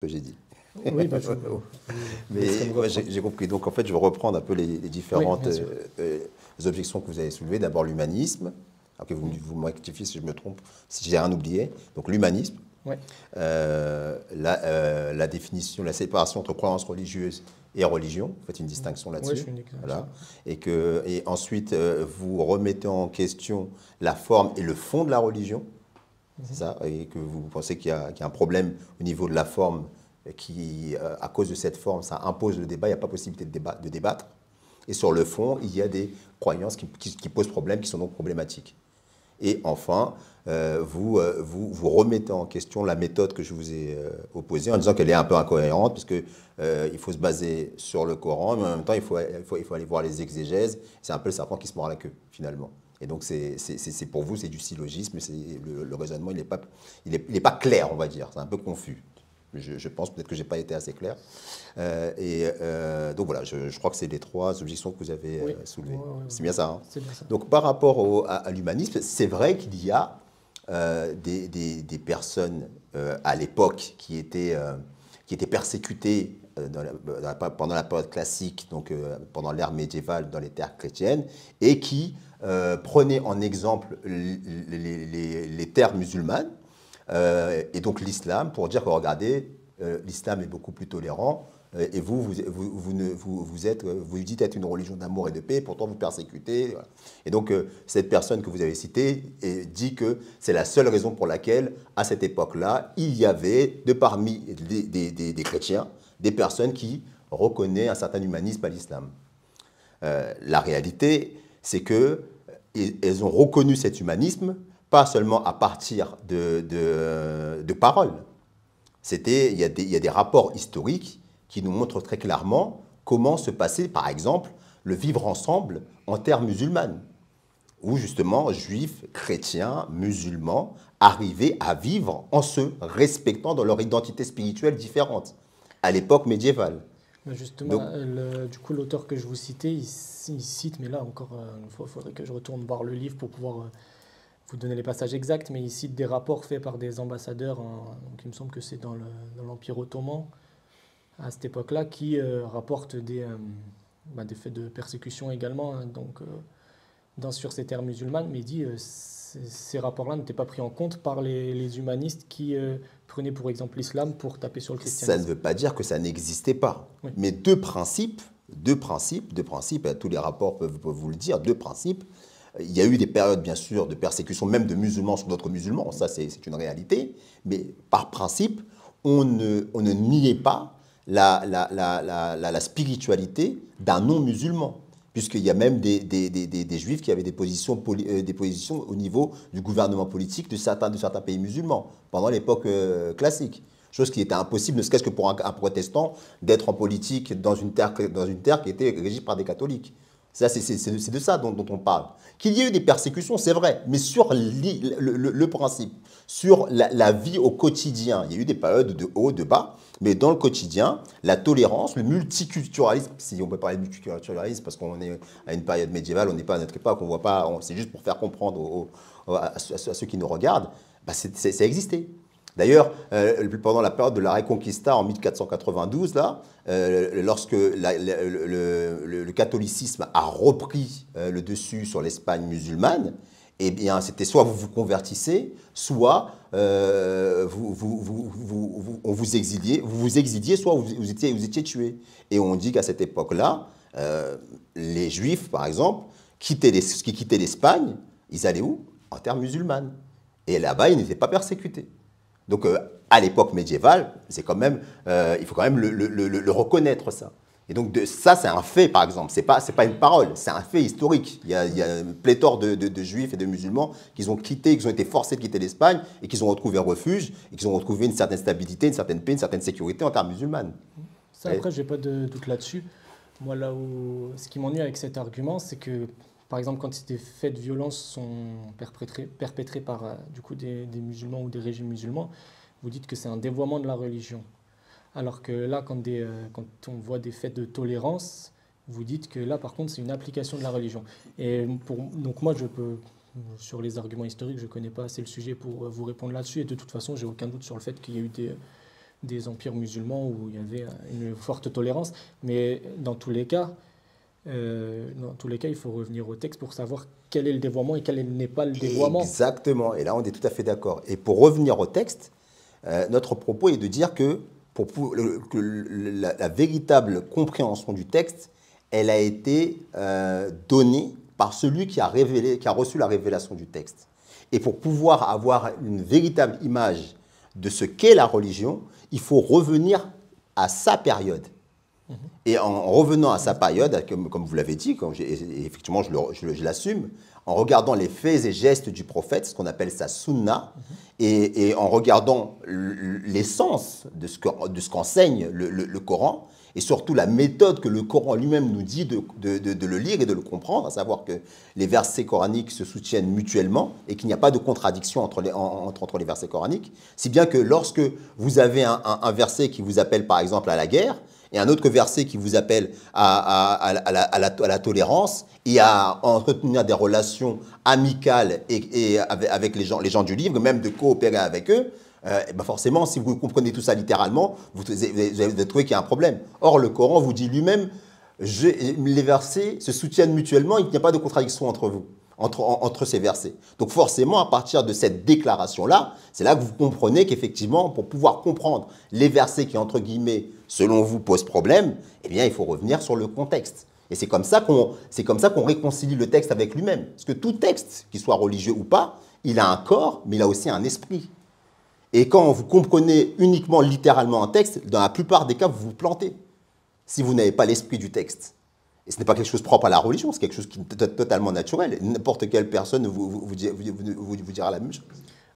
que j'ai dit. Oui, bah, Mais ouais, j'ai compris. Donc en fait, je vais reprendre un peu les oui, différentes bien sûr. objections que vous avez soulevées. D'abord l'humanisme. Ok, vous me rectifiez si je me trompe, si j'ai rien oublié. Donc l'humanisme, Oui, la définition, la séparation entre croyances religieuses et religion. Vous faites une distinction ouais, je là-dessus. suis unique là-dessus. Voilà. Et ensuite, vous remettez en question la forme et le fond de la religion. C'est Mhm. ça, et que vous pensez qu'il y a un problème au niveau de la forme qui, à cause de cette forme, ça impose le débat, il n'y a pas possibilité de débattre. Et sur le fond, il y a des croyances qui posent problème, qui sont donc problématiques. Et enfin, vous remettez en question la méthode que je vous ai opposée en disant qu'elle est un peu incohérente, parce que il faut se baser sur le Coran, mais en même temps, il faut aller voir les exégèses. C'est un peu le serpent qui se mord la queue, finalement. Et donc, pour vous, c'est du syllogisme, le raisonnement, il est pas clair, on va dire. C'est un peu confus. Je pense peut-être que je n'ai pas été assez clair. Donc voilà, je crois que c'est les trois objections que vous avez Oui, soulevées. ouais, ouais, C'est ouais. bien ça, hein? C'est bien ça. Donc par rapport à l'humanisme, c'est vrai qu'il y a des personnes à l'époque qui étaient persécutées pendant la période classique, donc pendant l'ère médiévale dans les terres chrétiennes, et qui prenaient en exemple les terres musulmanes et donc l'islam pour dire que regardez, l'islam est beaucoup plus tolérant. Et vous dites être une religion d'amour et de paix, pourtant vous persécutez. Voilà. Et donc, cette personne que vous avez citée dit que c'est la seule raison pour laquelle, à cette époque-là, il y avait, de parmi des chrétiens, des personnes qui reconnaissent un certain humanisme à l'islam. La réalité, c'est qu'elles ont reconnu cet humanisme, pas seulement à partir de paroles. Il y a des rapports historiques qui nous montrent très clairement comment se passait, par exemple, le vivre ensemble en terre musulmane, où justement juifs, chrétiens, musulmans arrivaient à vivre en se respectant dans leur identité spirituelle différente, à l'époque médiévale. Mais justement, Donc, du coup, l'auteur que je vous citais, il cite, mais là encore une fois, il faudrait que je retourne voir le livre pour pouvoir vous donner les passages exacts, mais il cite des rapports faits par des ambassadeurs, donc il me semble que c'est dans l'Empire ottoman, à cette époque-là, qui rapportent des faits de persécution également, hein, donc sur ces terres musulmanes, mais il dit ces rapports-là n'étaient pas pris en compte par les humanistes qui prenaient pour exemple l'islam pour taper sur le ça ne christianisme. veut pas dire que ça n'existait pas. Oui, Mais deux principes, et tous les rapports peuvent vous le dire, deux principes. Il y a eu des périodes, bien sûr, de persécution, même de musulmans sur d'autres musulmans, ça c'est une réalité, mais par principe, on ne niait pas la spiritualité d'un non-musulman, puisqu'il y a même des juifs qui avaient des positions au niveau du gouvernement politique de certains pays musulmans, pendant l'époque classique. Chose qui était impossible, ne serait-ce que pour un protestant, d'être en politique dans une terre qui était régie par des catholiques. C'est de ça dont on parle. Qu'il y ait eu des persécutions, c'est vrai, mais sur le principe, sur la vie au quotidien, il y a eu des périodes de haut, de bas, mais dans le quotidien, la tolérance, le multiculturalisme, si on peut parler de multiculturalisme, parce qu'on est à une période médiévale, on n'est pas à notre époque, on voit pas, c'est juste pour faire comprendre à ceux qui nous regardent, bah ça existait. D'ailleurs, pendant la période de la Reconquista en 1492, là, lorsque le catholicisme a repris le dessus sur l'Espagne musulmane, eh bien, c'était soit vous vous convertissez, soit on vous exiliez, soit vous étiez tué. Et on dit qu'à cette époque-là, les Juifs, par exemple, qui quittaient l'Espagne, ils allaient où? En terre musulmane. Et là-bas, ils n'étaient pas persécutés. Donc, à l'époque médiévale, il faut quand même le reconnaître, ça. Et donc, ça, c'est un fait, par exemple. C'est pas une parole, c'est un fait historique. Il y a une pléthore de juifs et de musulmans qui ont été forcés de quitter l'Espagne et qui ont retrouvé refuge et qui ont retrouvé une certaine stabilité, une certaine paix, une certaine sécurité en terre musulmane. ça après, j'ai pas de doute là-dessus. Moi, ce qui m'ennuie avec cet argument, c'est que, par exemple, quand des faits de violence sont perpétrés par du coup des musulmans ou des régimes musulmans, vous dites que c'est un dévoiement de la religion. Alors que là, quand on voit des faits de tolérance, vous dites que là, par contre, c'est une application de la religion. Donc moi, sur les arguments historiques, je ne connais pas assez le sujet pour vous répondre là-dessus. Et de toute façon, j'ai aucun doute sur le fait qu'il y a eu des empires musulmans où il y avait une forte tolérance. Mais dans tous les cas, il faut revenir au texte pour savoir quel est le dévoiement et quel n'est pas le dévoiement. Exactement, et là on est tout à fait d'accord. Et pour revenir au texte, notre propos est de dire que, la véritable compréhension du texte, elle a été donnée par celui qui a reçu la révélation du texte. Et pour pouvoir avoir une véritable image de ce qu'est la religion, il faut revenir à sa période. Et en revenant à sa période, comme vous l'avez dit, et effectivement je l'assume, en regardant les faits et gestes du prophète, ce qu'on appelle sa sunna, et en regardant l'essence de ce qu'enseigne le Coran, et surtout la méthode que le Coran lui-même nous dit de le lire et de le comprendre, à savoir que les versets coraniques se soutiennent mutuellement et qu'il n'y a pas de contradiction entre les versets coraniques, si bien que lorsque vous avez un verset qui vous appelle par exemple à la guerre, et un autre verset qui vous appelle à la tolérance et à entretenir des relations amicales et avec les gens du livre, même de coopérer avec eux, ben forcément, si vous comprenez tout ça littéralement, vous allez trouver qu'il y a un problème. Or, le Coran vous dit lui-même, les versets se soutiennent mutuellement et qu'il n'y a pas de contradiction entre vous. Entre ces versets. Donc forcément, à partir de cette déclaration-là, c'est là que vous comprenez qu'effectivement, pour pouvoir comprendre les versets qui, entre guillemets, selon vous, posent problème, eh bien, il faut revenir sur le contexte. Et c'est comme ça qu'on réconcilie le texte avec lui-même. Parce que tout texte, qu'il soit religieux ou pas, il a un corps, mais il a aussi un esprit. Et quand vous comprenez uniquement littéralement un texte, dans la plupart des cas, vous vous plantez. Si vous n'avez pas l'esprit du texte. Et ce n'est pas quelque chose propre à la religion, c'est quelque chose qui est totalement naturel. N'importe quelle personne vous dira la même chose.